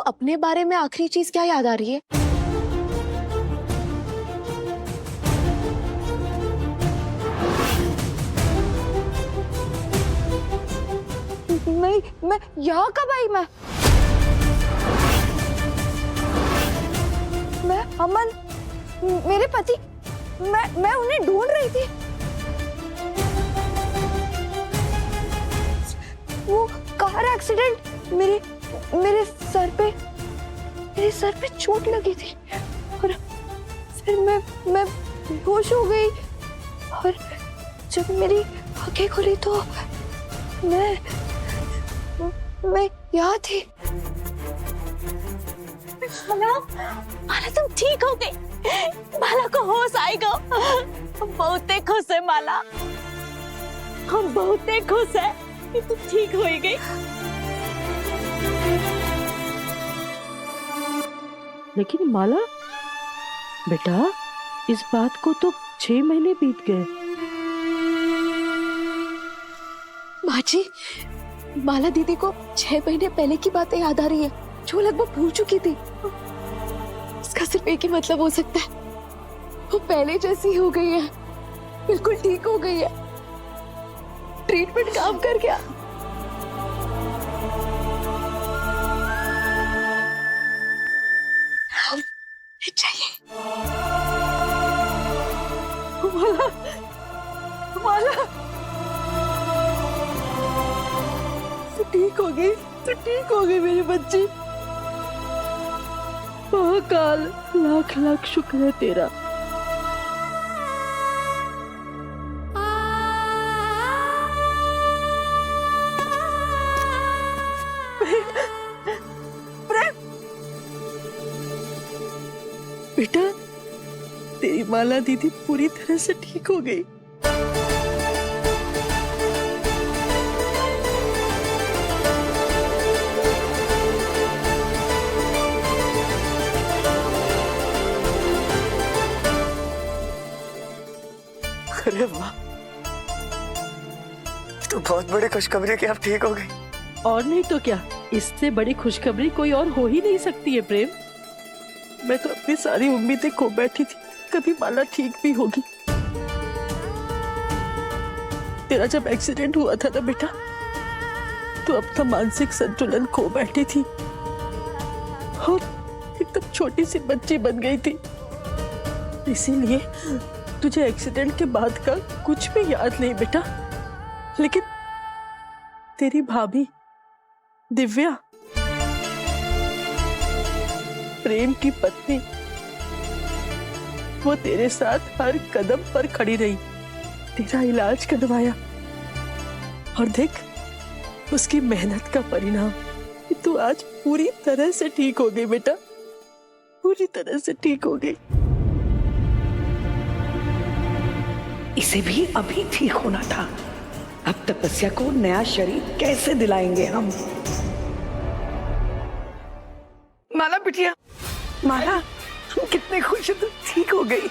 अपने बारे में आखिरी चीज क्या याद आ रही है? मैं यहाँ कब आई? मैं अमन, मेरे पति, मैं उन्हें ढूंढ रही थी। वो कार एक्सीडेंट, मेरे सर पे चोट लगी थी और फिर मैं बेहोश हो गई और जब मेरी आंखें खुली तो मैं यहाँ थी। माला तुम ठीक हो गई। माला को होश आएगा। हम बहुत खुश है माला, हम बहुत खुश है कि तुम ठीक हो गई। लेकिन माला बेटा, इस बात को तो 6 महीने बीत गए। माँ जी, माला दीदी को 6 महीने पहले की बातें याद आ रही है जो लगभग भूल चुकी थी। इसका सिर्फ एक ही मतलब हो सकता है, वो पहले जैसी हो गई है, बिल्कुल ठीक हो गई है। ट्रीटमेंट काम कर गया। चाहिए माला तो ठीक हो गई मेरी बच्ची। महाकाल लाख लाख शुक्र है तेरा। बेटा, तेरी माला दीदी पूरी तरह से ठीक हो गई। अरे वाह, तो बहुत बड़ी खुशखबरी है कि आप ठीक हो गई। और नहीं तो क्या, इससे बड़ी खुशखबरी कोई और हो ही नहीं सकती है प्रेम। मैं तो अपनी सारी उम्मीदें खो बैठी थी, कभी माला ठीक भी होगी। तेरा जब एक्सीडेंट हुआ था ना बेटा, तो अपना मानसिक संतुलन खो बैठी थी और एकदम छोटी सी बच्ची बन गई थी। इसीलिए तुझे एक्सीडेंट के बाद का कुछ भी याद नहीं बेटा। लेकिन तेरी भाभी दिव्या, प्रेम की पत्नी, वो तेरे साथ हर कदम पर खड़ी रही, तेरा इलाज करवाया और देख उसकी मेहनत का परिणाम, तू आज पूरी तरह से ठीक हो गई बेटा, पूरी तरह से ठीक हो गई। इसे भी अभी ठीक होना था। अब तपस्या को नया शरीर कैसे दिलाएंगे हम? माला बिटिया, माला, हम कितने खुश हैं, तू ठीक हो गई।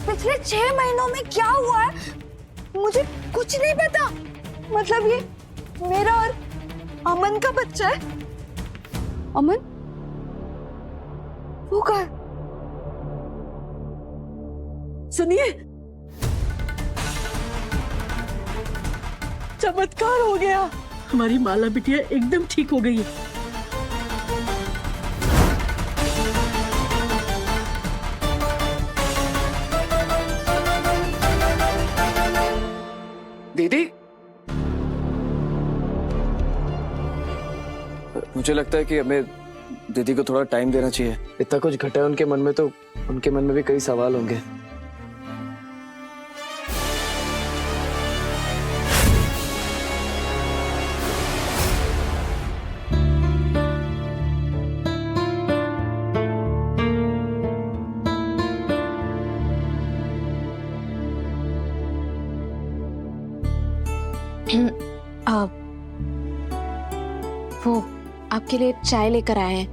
पिछले 6 महीनों में क्या हुआ है मुझे कुछ नहीं पता। मतलब ये मेरा और अमन का बच्चा है। अमन वो कहाँ है? सुनिए, चमत्कार हो गया, हमारी माला बिटिया एकदम ठीक हो गई है। दीदी, मुझे लगता है कि हमें दीदी को थोड़ा टाइम देना चाहिए। इतना कुछ घटा है उनके मन में, तो उनके मन में भी कई सवाल होंगे। वो आपके लिए चाय लेकर आए हैं।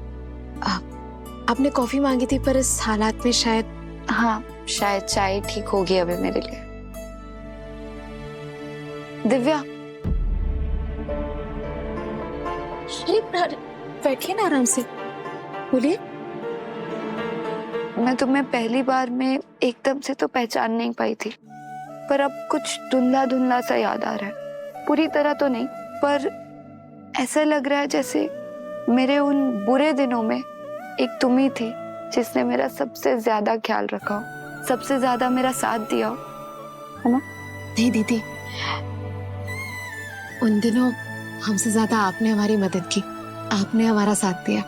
आपने कॉफी मांगी थी, पर इस हालात में शायद हाँ, शायद चाय ठीक होगी अभी मेरे लिए। दिव्या, अरे बैठिए ना आराम से, बोलिए। मैं तुम्हें पहली बार में एकदम से तो पहचान नहीं पाई थी, पर अब कुछ धुंधला धुंधला सा याद आ रहा है। पूरी तरह तो नहीं, पर ऐसा लग रहा है जैसे मेरे उन बुरे दिनों में एक तुम ही थी जिसने मेरा सबसे ज्यादा ख्याल रखा हो, सबसे ज्यादा मेरा साथ दिया हो, है ना? नहीं दीदी, उन दिनों हमसे ज्यादा आपने हमारी मदद की, आपने हमारा साथ दिया।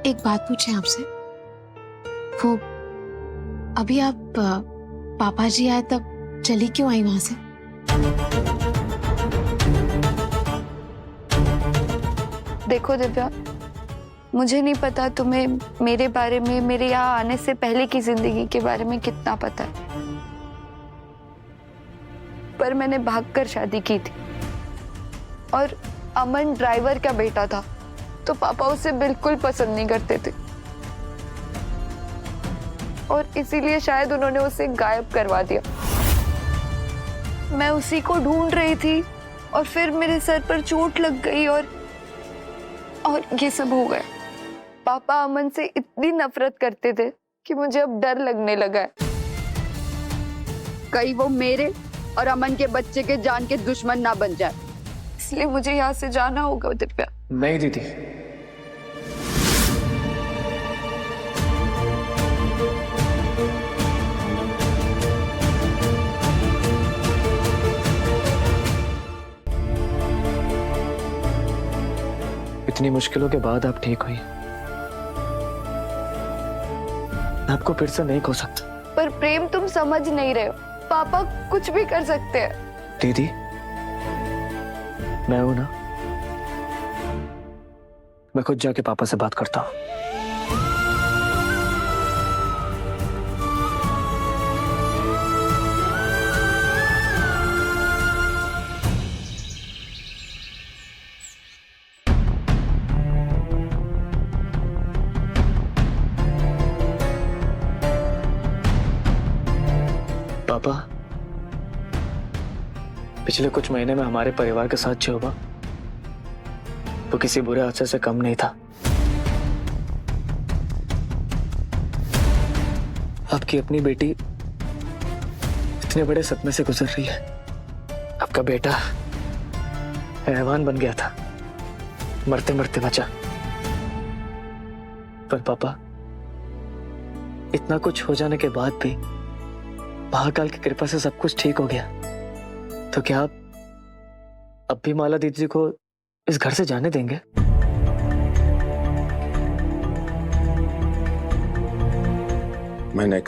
एक बात पूछे आपसे, वो अभी आप पापा जी आए तब चली क्यों आई वहां से? देखो दिव्या, मुझे नहीं पता तुम्हें मेरे बारे में, मेरे यहाँ आने से पहले की जिंदगी के बारे में कितना पता है, पर मैंने भागकर शादी की थी और अमन ड्राइवर का बेटा था, तो पापा उसे बिल्कुल पसंद नहीं करते थे और इसीलिए शायद उन्होंने उसे गायब करवा दिया। मैं उसी को ढूंढ रही थी और फिर मेरे सर पर चोट लग गई और ये सब हो गया। पापा अमन से इतनी नफरत करते थे कि मुझे अब डर लगने लगा है। कहीं वो मेरे और अमन के बच्चे के जान के दुश्मन ना बन जाए, इसलिए मुझे यहाँ से जाना होगा दिव्या। नहीं दीदी, इतनी मुश्किलों के बाद आप ठीक हुई। मैं आपको फिर से नहीं खो सकता। पर प्रेम, तुम समझ नहीं रहे हो, पापा कुछ भी कर सकते हैं। दीदी, मैं हूं ना, मैं खुद जाके पापा से बात करता हूं। पापा, पिछले कुछ महीने में हमारे परिवार के साथ जो हुआ वो किसी बुरे हादसे से कम नहीं था। आपकी अपनी बेटी इतने बड़े सदमे से गुजर रही है। आपका बेटा हैवान बन गया था, मरते मरते बचा। पर पापा, इतना कुछ हो जाने के बाद भी महाकाल की कृपा से सब कुछ ठीक हो गया, तो क्या आप अब भी माला दीदी को इस घर से जाने देंगे? मैंने